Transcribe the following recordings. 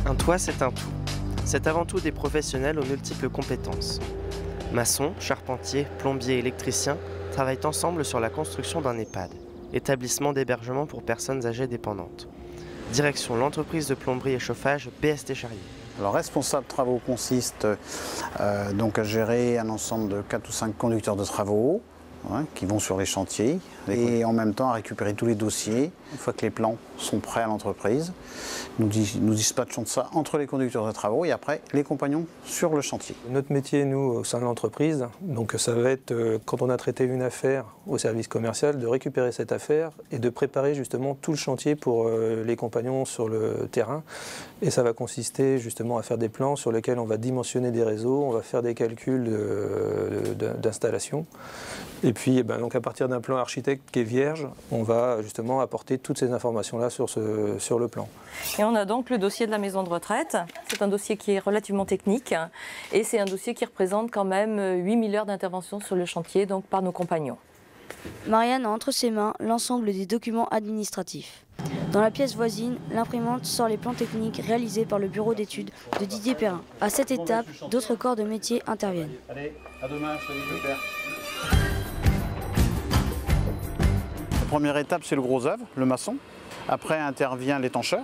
Un toit, c'est un tout. C'est avant tout des professionnels aux multiples compétences. Maçons, charpentiers, plombiers, électriciens travaillent ensemble sur la construction d'un EHPAD, établissement d'hébergement pour personnes âgées dépendantes. Direction l'entreprise de plomberie et chauffage BST Charrier. Alors, responsable travaux consiste donc à gérer un ensemble de 4 ou 5 conducteurs de travaux qui vont sur les chantiers et en même temps à récupérer tous les dossiers. Une fois que les plans sont prêts à l'entreprise, nous dispatchons ça entre les conducteurs de travaux et après les compagnons sur le chantier. Notre métier, nous, au sein de l'entreprise, donc ça va être, quand on a traité une affaire au service commercial, de récupérer cette affaire et de préparer justement tout le chantier pour les compagnons sur le terrain. Et ça va consister justement à faire des plans sur lesquels on va dimensionner des réseaux, on va faire des calculs d'installation. Et puis donc à partir d'un plan architecte qui est vierge, on va justement apporter toutes ces informations-là sur le plan. Et on a donc le dossier de la maison de retraite. C'est un dossier qui est relativement technique et c'est un dossier qui représente quand même 8000 heures d'intervention sur le chantier donc par nos compagnons. Marianne a entre ses mains l'ensemble des documents administratifs. Dans la pièce voisine, l'imprimante sort les plans techniques réalisés par le bureau d'études de Didier Perrin. À cette étape, d'autres corps de métier interviennent. Allez, à demain, salut le père. La première étape, c'est le gros œuvre, le maçon. Après intervient l'étancheur.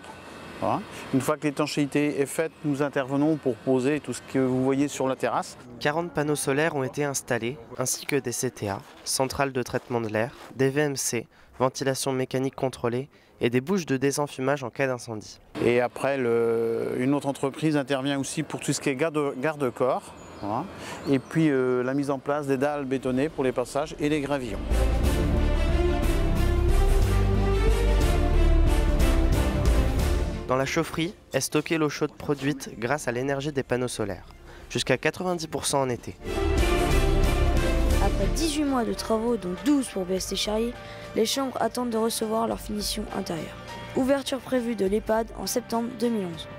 Voilà. Une fois que l'étanchéité est faite, nous intervenons pour poser tout ce que vous voyez sur la terrasse. 40 panneaux solaires ont été installés, ainsi que des CTA, centrales de traitement de l'air, des VMC, ventilation mécanique contrôlée et des bouches de désenfumage en cas d'incendie. Et après, une autre entreprise intervient aussi pour tout ce qui est garde-corps. Voilà. Et puis la mise en place des dalles bétonnées pour les passages et les gravillons. Dans la chaufferie est stockée l'eau chaude produite grâce à l'énergie des panneaux solaires, jusqu'à 90% en été. Après 18 mois de travaux, dont 12 pour BST Charrier, les chambres attendent de recevoir leur finition intérieure. Ouverture prévue de l'EHPAD en septembre 2011.